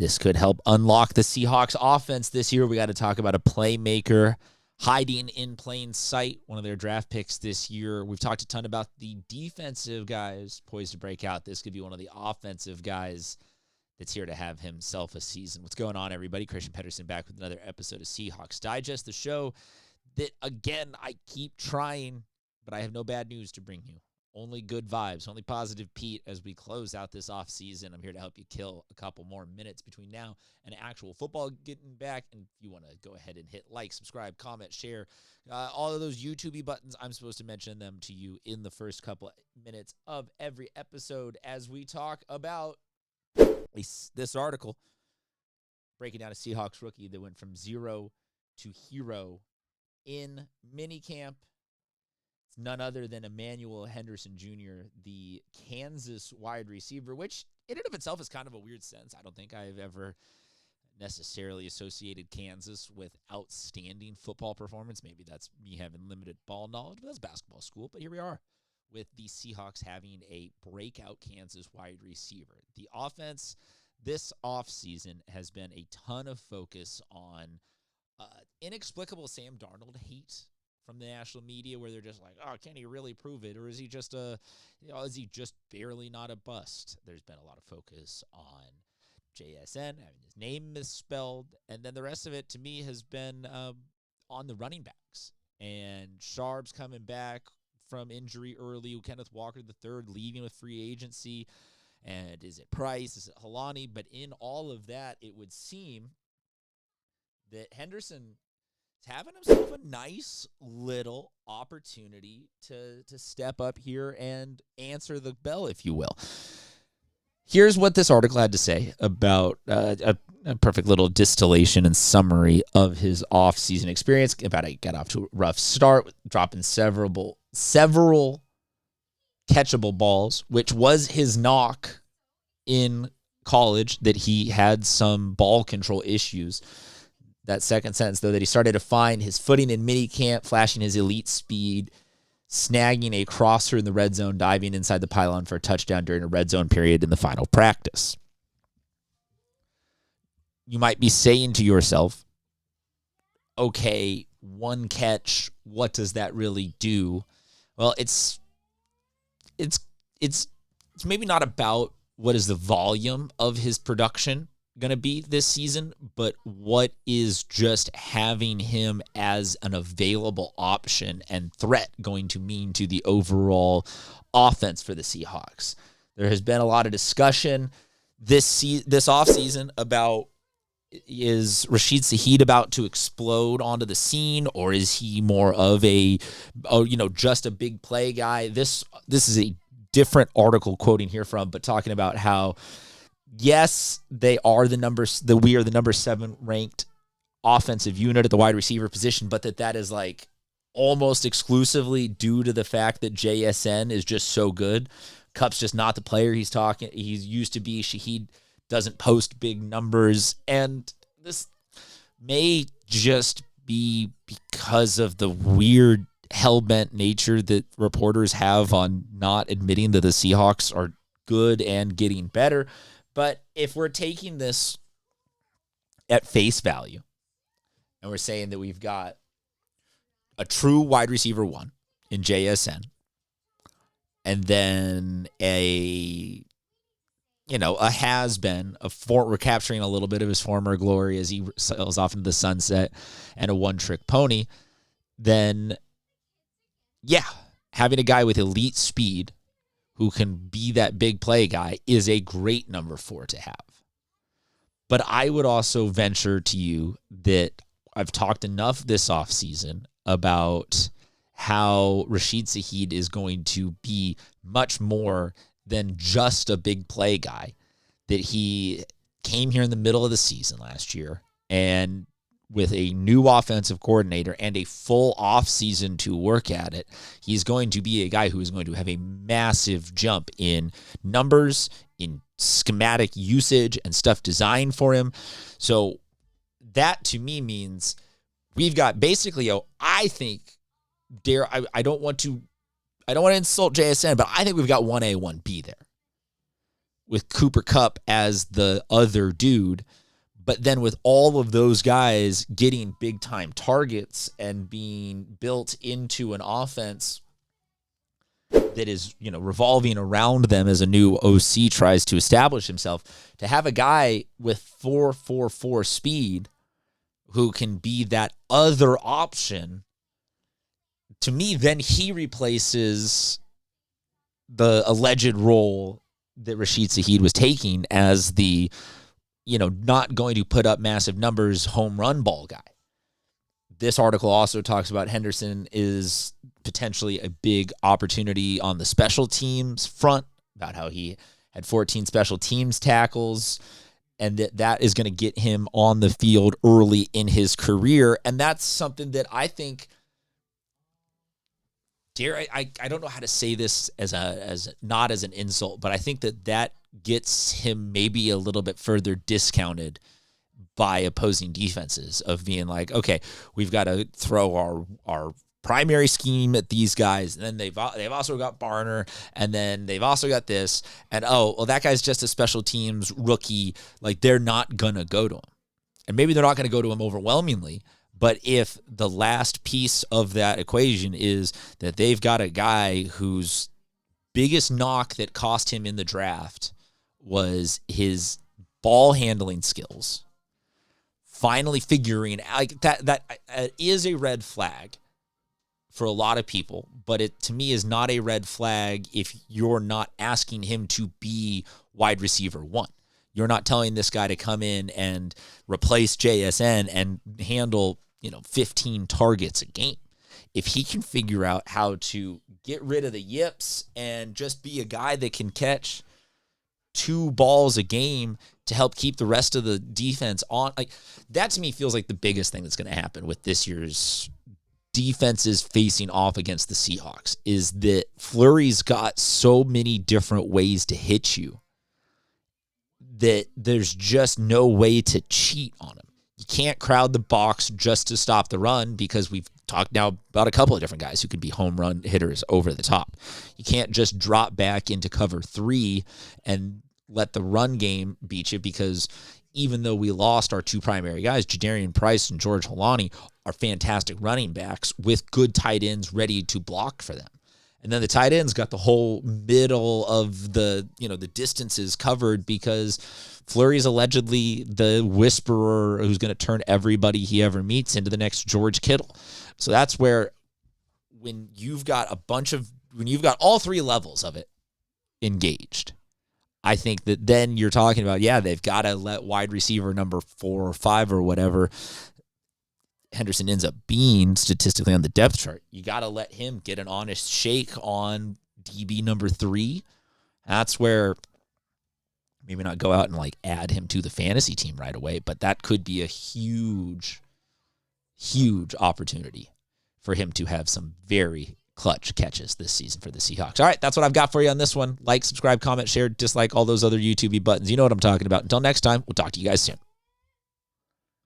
This could help unlock the Seahawks offense this year. We got to talk about a playmaker hiding in plain sight, one of their draft picks this year. We've talked a ton about the defensive guys poised to break out. This could be one of the offensive guys that's here to have himself a season. What's going on, everybody? Christian Pedersen back with another episode of Seahawks Digest, the show that, again, I keep trying, but I have no bad news to bring you. Only good vibes, only positive Pete as we close out this offseason. I'm here to help you kill a couple more minutes between now and actual football getting back. And if you want to go ahead and hit like, subscribe, comment, share, all of those YouTube buttons, I'm supposed to mention them to you in the first couple minutes of every episode as we talk about this article breaking down a Seahawks rookie that went from zero to hero in minicamp. None other than Emmanuel Henderson Jr., the Kansas wide receiver, which in and of itself is kind of a weird sense. I don't think I've ever necessarily associated Kansas with outstanding football performance. Maybe that's me having limited ball knowledge, but that's basketball school. But here we are with the Seahawks having a breakout Kansas wide receiver. The offense this offseason has been a ton of focus on inexplicable Sam Darnold hate from the national media, where they're just like, oh, can he really prove it? Or is he just is he just barely not a bust? There's been a lot of focus on JSN, having his name misspelled. And then the rest of it, to me, has been on the running backs. And Sharp's coming back from injury early. Kenneth Walker III leaving with free agency. And is it Price? Is it Halani? But in all of that, it would seem that Henderson having himself a nice little opportunity to step up here and answer the bell, if you will. Here's what this article had to say about a perfect little distillation and summary of his offseason experience. About he got off to a rough start, dropping several catchable balls, which was his knock in college, that he had some ball control issues. That second sentence, though, that he started to find his footing in minicamp, flashing his elite speed, snagging a crosser in the red zone, diving inside the pylon for a touchdown during a red zone period in the final practice. You might be saying to yourself, okay, one catch, what does that really do? Well, it's maybe not about what is the volume of his production going to be this season, but what is just having him as an available option and threat going to mean to the overall offense for the Seahawks. There has been a lot of discussion this offseason about, is Rashid Shaheed about to explode onto the scene, or is he more of just a big play guy? This is a different article quoting here from, but talking about how, yes, we are the number 7 ranked offensive unit at the wide receiver position, but that is like almost exclusively due to the fact that JSN is just so good. Cupp's just not the player he's used to be. Shaheed doesn't post big numbers, and this may just be because of the weird hell-bent nature that reporters have on not admitting that the Seahawks are good and getting better. But if we're taking this at face value and we're saying that we've got a true wide receiver 1 in JSN, and then a has-been, we're capturing a little bit of his former glory as he sails off into the sunset, and a one-trick pony, then, yeah, having a guy with elite speed who can be that big play guy is a great number 4 to have. But I would also venture to you that I've talked enough this offseason about how Rashid Shaheed is going to be much more than just a big play guy, that he came here in the middle of the season last year, and with a new offensive coordinator and a full offseason to work at it, he's going to be a guy who is going to have a massive jump in numbers, in schematic usage, and stuff designed for him. So that, to me, means we've got basically, I don't want to insult JSN, but I think we've got 1A, 1B there. with Cooper Kupp as the other dude. But then with all of those guys getting big-time targets and being built into an offense that is, revolving around them as a new OC tries to establish himself, to have a guy with 4.44 speed who can be that other option, to me, then he replaces the alleged role that Rashid Shaheed was taking as the, not going to put up massive numbers home run ball guy. This article also talks about Henderson is potentially a big opportunity on the special teams front, about how he had 14 special teams tackles, and that is going to get him on the field early in his career. And that's something that I think, I don't know how to say this as not as an insult, but I think that gets him maybe a little bit further discounted by opposing defenses, of being like, okay, we've got to throw our primary scheme at these guys, and then they've also got Barner, and then they've also got this, and that guy's just a special teams rookie, like they're not gonna go to him. And maybe they're not gonna go to him overwhelmingly, but if the last piece of that equation is that they've got a guy whose biggest knock that cost him in the draft was his ball handling skills, finally figuring out that is a red flag for a lot of people, but it to me is not a red flag if you're not asking him to be wide receiver one. You're not telling this guy to come in and replace JSN and handle 15 targets a game. If he can figure out how to get rid of the yips and just be a guy that can catch 2 balls a game to help keep the rest of the defense on, like that to me feels like the biggest thing that's going to happen with this year's defenses facing off against the Seahawks, is that Fleury's got so many different ways to hit you that there's just no way to cheat on him. You can't crowd the box just to stop the run, because we've talked now about a couple of different guys who can be home run hitters over the top. You can't just drop back into cover 3 and let the run game beat you, because even though we lost our 2 primary guys, Jadarian Price and George Holani, are fantastic running backs with good tight ends ready to block for them. And then the tight ends got the whole middle of the distances covered, because Fleury's allegedly the whisperer who's going to turn everybody he ever meets into the next George Kittle. So that's where, when you've got all 3 levels of it engaged, I think that then you're talking about, they've got to let wide receiver number 4 or 5 or whatever Henderson ends up being statistically on the depth chart. You got to let him get an honest shake on DB number 3. That's where maybe not go out and add him to the fantasy team right away, but that could be a huge, huge opportunity for him to have some very clutch catches this season for the Seahawks. All right, that's what I've got for you on this one. Like, subscribe, comment, share, dislike, all those other YouTube buttons. You know what I'm talking about. Until next time, we'll talk to you guys soon.